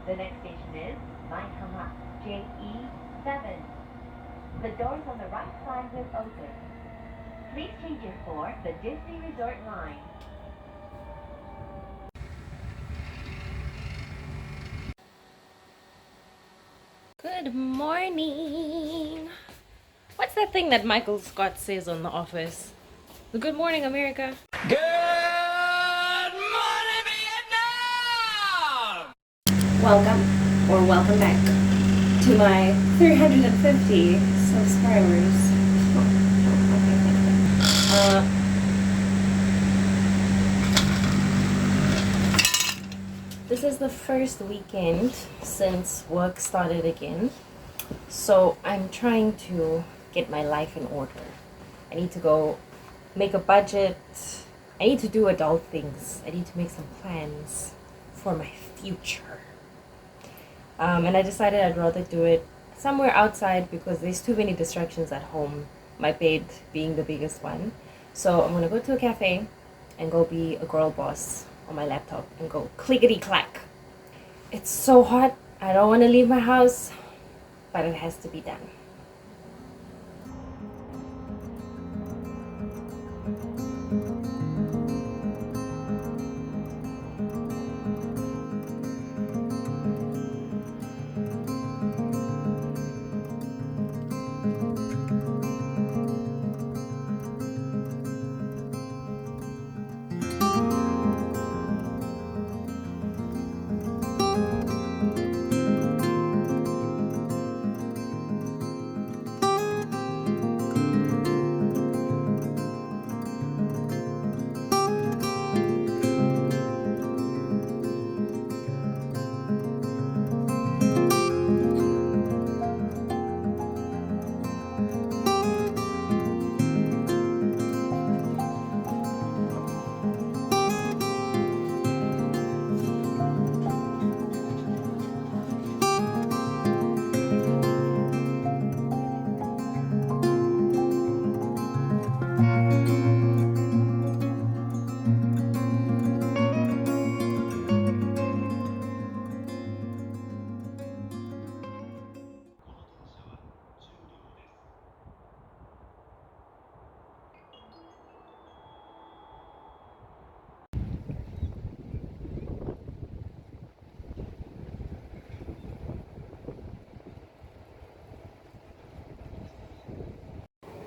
The next station is Maitama, JE7. The doors on the right side will open. Please change your for the Disney Resort line. Good morning. What's that thing that Michael Scott says on The Office? The Good Morning America. Good morning, Vietnam! Welcome back to my 350 subscribers. This is the first weekend since work started again, so I'm trying to get my life in order. I need to go make a budget. I need to do adult things. I need to make some plans for my future. And I decided I'd rather do it somewhere outside because there's too many distractions at home, my bed being the biggest one. So I'm gonna go to a cafe and go be a girl boss on my laptop and go clickety clack. It's so hot, I don't want to leave my house, but it has to be done.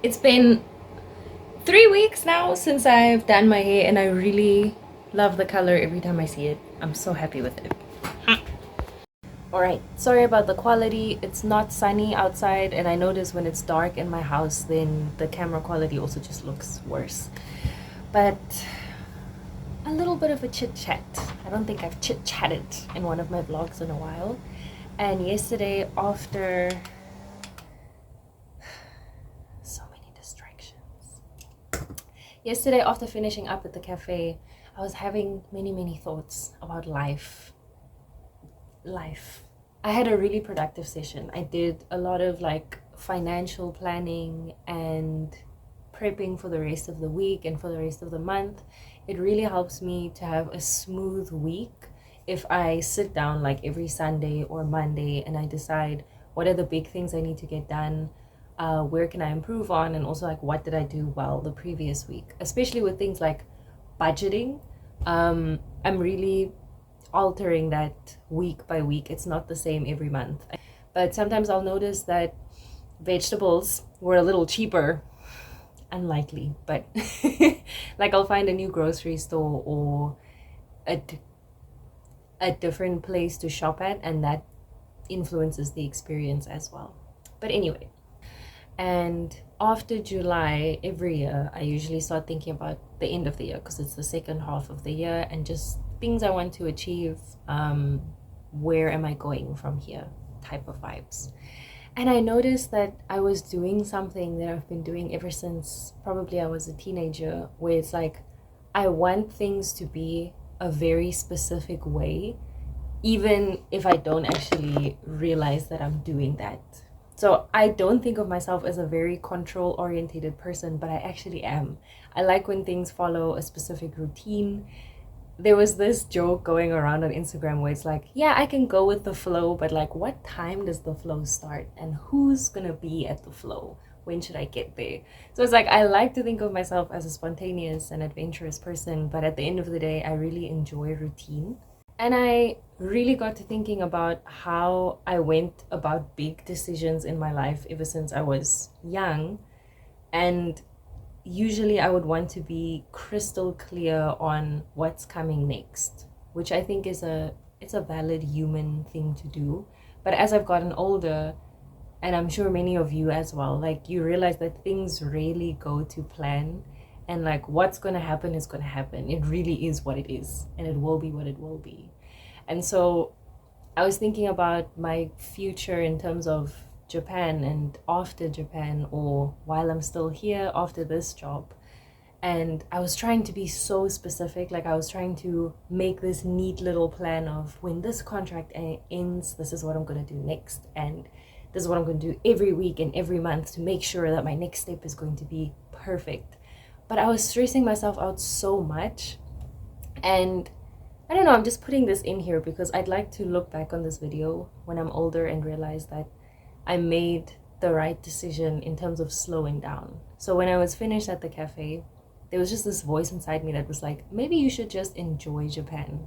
It's been 3 weeks now since I've done my hair and I really love the color every time I see it. I'm so happy with it. Alright, sorry about the quality. It's not sunny outside and I notice when it's dark in my house then the camera quality also just looks worse. But a little bit of a chit chat. I don't think I've chit chatted in one of my vlogs in a while. And yesterday after Yesterday, after finishing up at the cafe, I was having many thoughts about life. I had a really productive session. I did a lot of like financial planning and prepping for the rest of the week and for the rest of the month. It really helps me to have a smooth week if I sit down like every Sunday or Monday and I decide what are the big things I need to get done. Where can I improve on, and also like what did I do well the previous week, especially with things like budgeting. I'm really altering that week by week. It's not the same every month, but sometimes I'll notice that vegetables were a little cheaper. Unlikely, but like I'll find a new grocery store or a different place to shop at, and that influences the experience as well. But anyway, and after July every year, I usually start thinking about the end of the year because it's the second half of the year and just things I want to achieve. Where am I going from here type of vibes. And I noticed that I was doing something that I've been doing ever since probably I was a teenager, where it's like I want things to be a very specific way, even if I don't actually realize that I'm doing that. So I don't think of myself as a very control-oriented person, but I actually am. I like when things follow a specific routine. there was this joke going around on Instagram where it's like, yeah, I can go with the flow, but like, what time does the flow start? And who's gonna be at the flow? When should I get there? So it's like, I like to think of myself as a spontaneous and adventurous person, but at the end of the day, I really enjoy routine. And I really got to thinking about how I went about big decisions in my life ever since I was young. And usually I would want to be crystal clear on what's coming next, which I think is it's a valid human thing to do. But as I've gotten older, and I'm sure many of you as well, like you realize that things really go to plan, and like what's going to happen is going to happen. It really is what it is, and it will be what it will be. And so I was thinking about my future in terms of Japan and after Japan, or while I'm still here after this job. And I was trying to be so specific. Like I was trying to make this neat little plan of when this contract ends, this is what I'm going to do next, and this is what I'm going to do every week and every month to make sure that my next step is going to be perfect. But I was stressing myself out so much. And I don't know, I'm just putting this in here because I'd like to look back on this video when I'm older and realize that I made the right decision in terms of slowing down. So when I was finished at the cafe, there was just this voice inside me that was like, maybe you should just enjoy Japan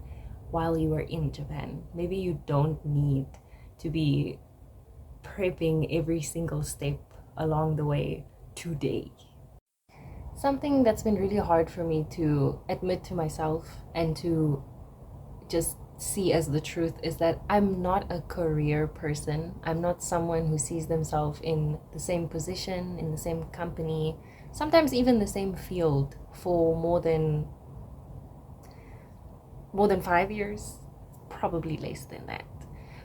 while you are in Japan. Maybe you don't need to be prepping every single step along the way today. Something that's been really hard for me to admit to myself and to just see as the truth is that I'm not a career person. I'm not someone who sees themselves in the same position, in the same company, sometimes even the same field for more than 5 years, probably less than that.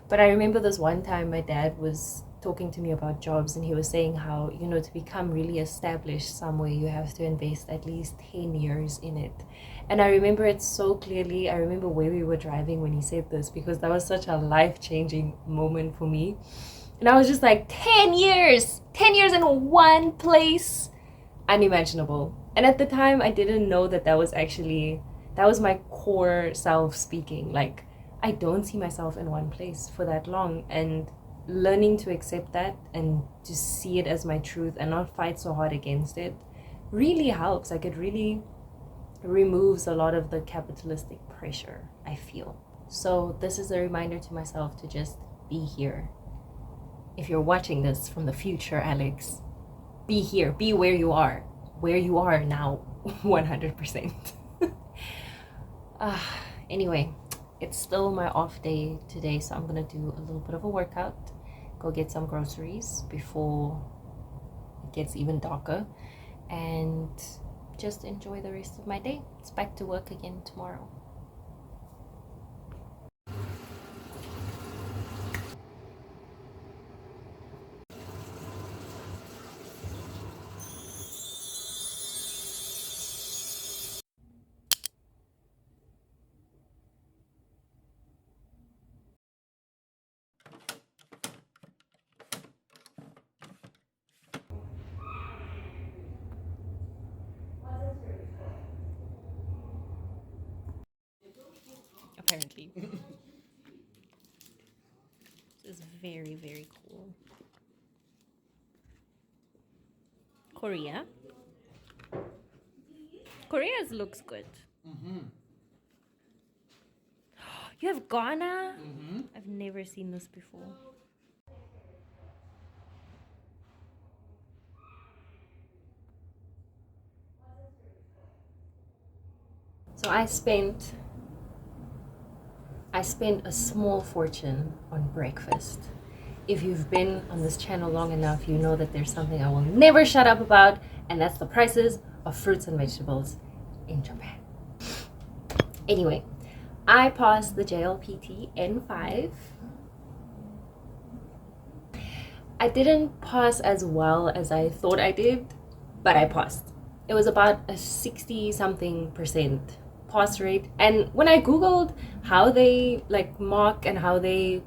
But I remember this one time my dad was talking to me about jobs, and he was saying how, you know, to become really established somewhere, you have to invest at least 10 years in it. And I remember it so clearly. I remember where we were driving when he said this, because that was such a life-changing moment for me. And I was just like, 10 years! 10 years in one place! Unimaginable. And at the time, I didn't know that was my core self speaking. Like, I don't see myself in one place for that long. And learning to accept that and to see it as my truth and not fight so hard against it really helps. Like, it really removes a lot of the capitalistic pressure, I feel. So this is a reminder to myself to just be here. If you're watching this from the future, Alex, be here, be where you are now. 100%. Anyway, it's still my off day today, so I'm gonna do a little bit of a workout, go get some groceries before it gets even darker, and just enjoy the rest of my day. It's back to work again tomorrow. Apparently. This is very, very cool. Korea. Korea's looks good. You have Ghana? I've never seen this before. So I spent a small fortune on breakfast. If you've been on this channel long enough, you know that there's something I will never shut up about, and that's the prices of fruits and vegetables in Japan. Anyway, I passed the JLPT N5. I didn't pass as well as I thought I did, but I passed. It was about a 60-something% pass rate. And when I googled how they like mark and how they,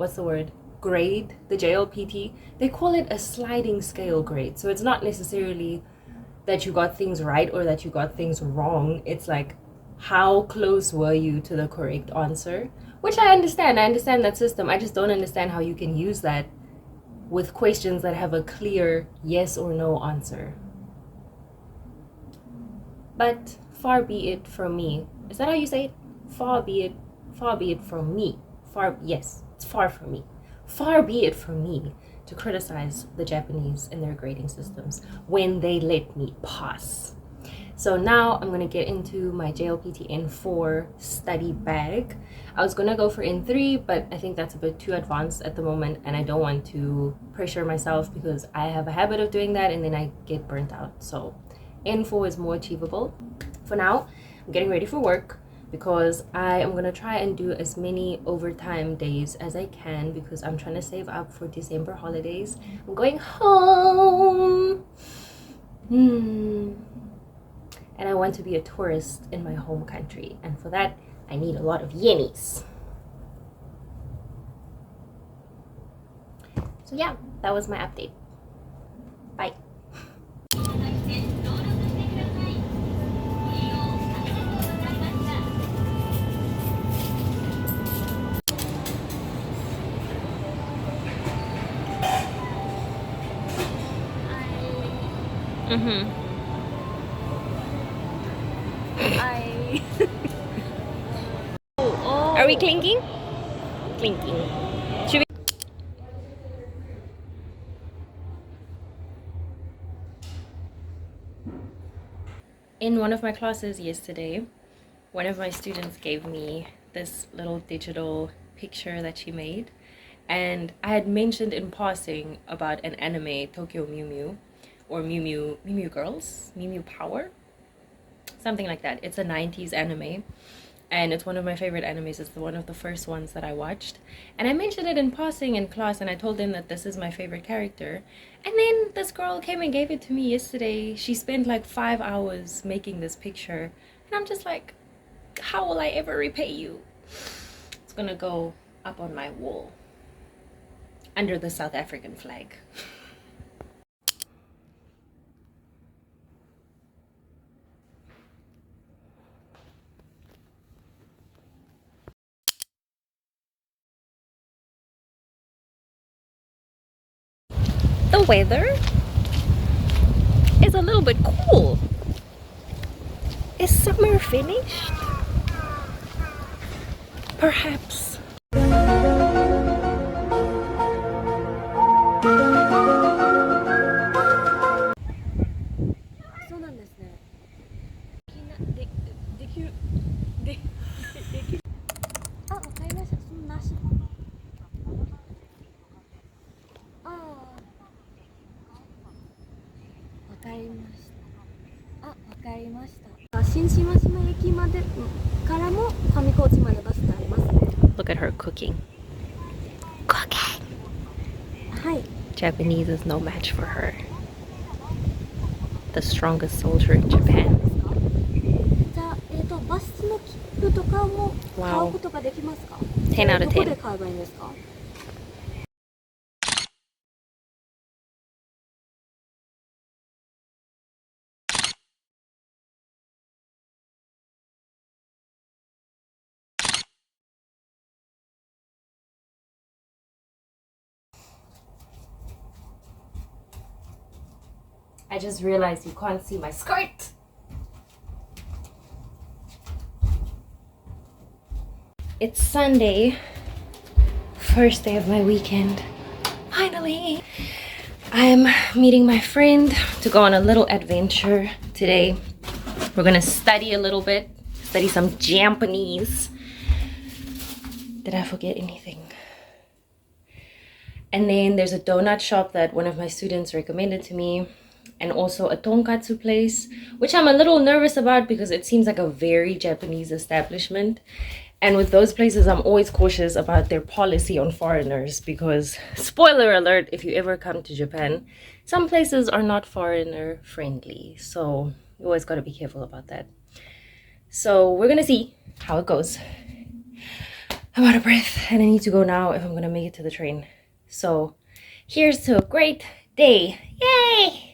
grade the JLPT, they call it a sliding scale grade. So it's not necessarily that you got things right or that you got things wrong. It's like how close were you to the correct answer? Which I understand that system. I just don't understand how you can use that with questions that have a clear yes or no answer. But far be it from me. Is that how you say it? Far be it from me. Yes, it's far from me. Far be it from me to criticize the Japanese and their grading systems when they let me pass. So now I'm gonna get into my JLPT N4 study bag. I was gonna go for N3, but I think that's a bit too advanced at the moment, and I don't want to pressure myself because I have a habit of doing that and then I get burnt out. So N4 is more achievable. For now, I'm getting ready for work because I am gonna try and do as many overtime days as I can because I'm trying to save up for December holidays. I'm going home. And I want to be a tourist in my home country, and for that I need a lot of yenis. So yeah, that was my update. Bye. Are we clinking? Clinking. Should we? In one of my classes yesterday, one of my students gave me this little digital picture that she made, and I had mentioned in passing about an anime, Tokyo Mew Mew, or Mew Mew Girls, Mew Mew Power, something like that. It's a 90s anime, and it's one of my favorite animes. It's one of the first ones that I watched, and I mentioned it in passing in class, and I told them that this is my favorite character. And then this girl came and gave it to me yesterday. She spent like 5 hours making this picture, and I'm just like, how will I ever repay you? It's gonna go up on my wall under the South African flag. The weather is a little bit cool. Is summer finished? Perhaps. そうなんですね。できるできる。あ、わかりました。そんなし。ああ、わかりました。あ、わかりました。新島島駅までからも上高地までバスがありますね。Look at her cooking. Cooking. はい。Japanese is no match for her. The strongest soldier in Japan. じゃあ、バスの切符とかも買うことができますか？ 10 out of 10. どこで買えばいいんですか？ I just realized you can't see my skirt. It's Sunday, first day of my weekend. Finally, I'm meeting my friend to go on a little adventure today. We're gonna study a little bit, study some Japanese. Did I forget anything? And then there's a donut shop that one of my students recommended to me, and also a tonkatsu place, which I'm a little nervous about because it seems like a very Japanese establishment. And with those places, I'm always cautious about their policy on foreigners because, spoiler alert, if you ever come to Japan, some places are not foreigner friendly. So you always got to be careful about that. So we're gonna see how it goes. I'm out of breath and I need to go now if I'm gonna make it to the train. So here's to a great day. Yay!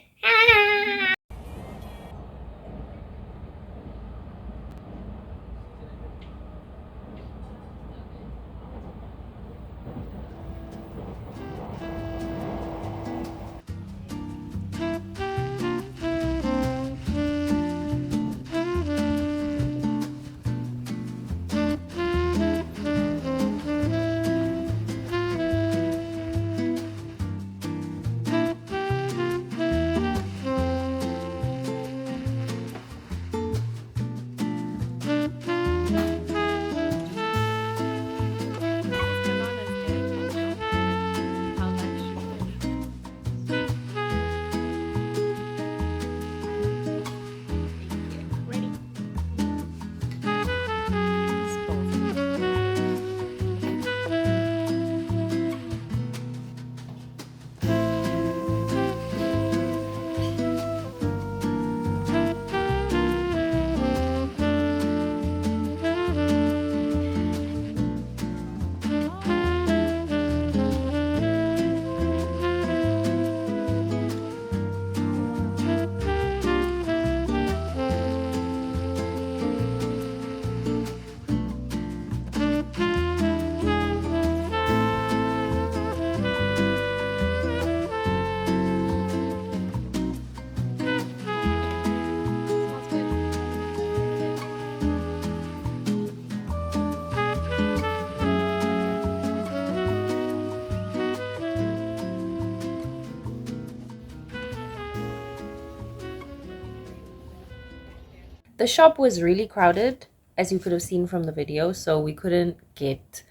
The shop was really crowded, as you could have seen from the video, so we couldn't get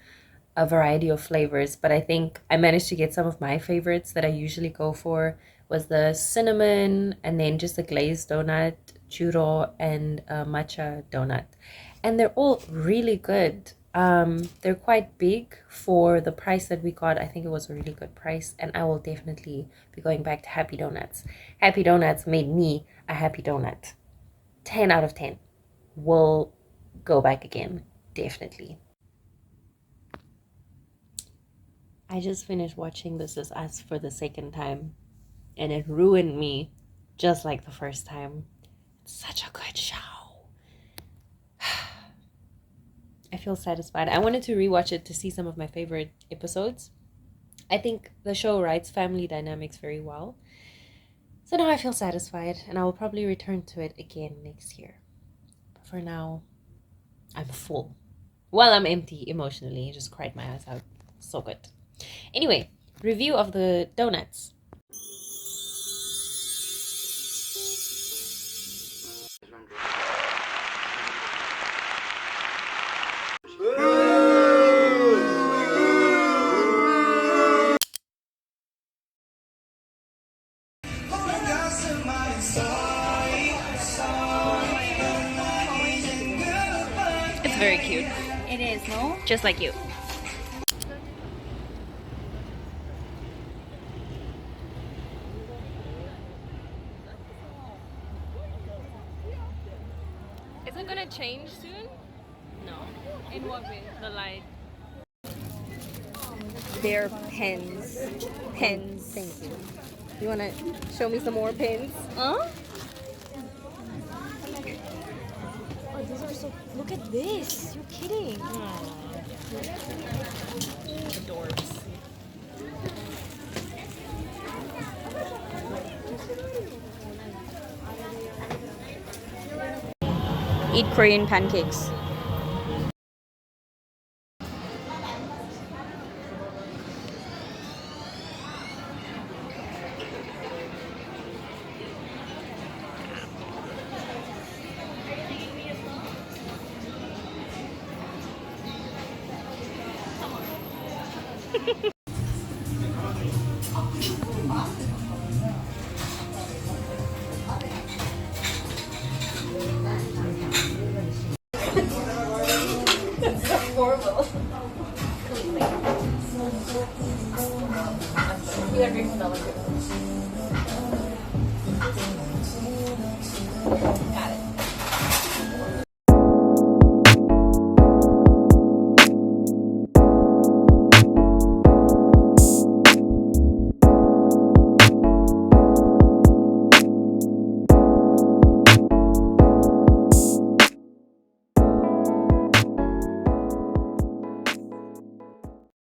a variety of flavors, but I think I managed to get some of my favorites that I usually go for. Was the cinnamon, and then just a glazed donut, churro, and a matcha donut. And they're all really good. They're quite big for the price that we got. I think it was a really good price, and I will definitely be going back to Happy Donuts. Happy Donuts made me a happy donut. 10 out of 10. Will go back again, definitely. I just finished watching This Is Us for the second time, and it ruined me just like the first time. It's such a good show. I feel satisfied. I wanted to rewatch it to see some of my favorite episodes. I think the show writes family dynamics very well. So now I feel satisfied, and I will probably return to it again next year. But for now, I'm full. Well, I'm empty emotionally. I just cried my eyes out. So good. Anyway, review of the donuts. It's very cute. It is, no? Just like you. Is it gonna change soon? No. In what way? The light. They're pens. Pens. Thank you. You want to show me some more pens? Huh? Oh, these are so... Look at this. You're kidding. Adorbs. Eat Korean pancakes. Horrible.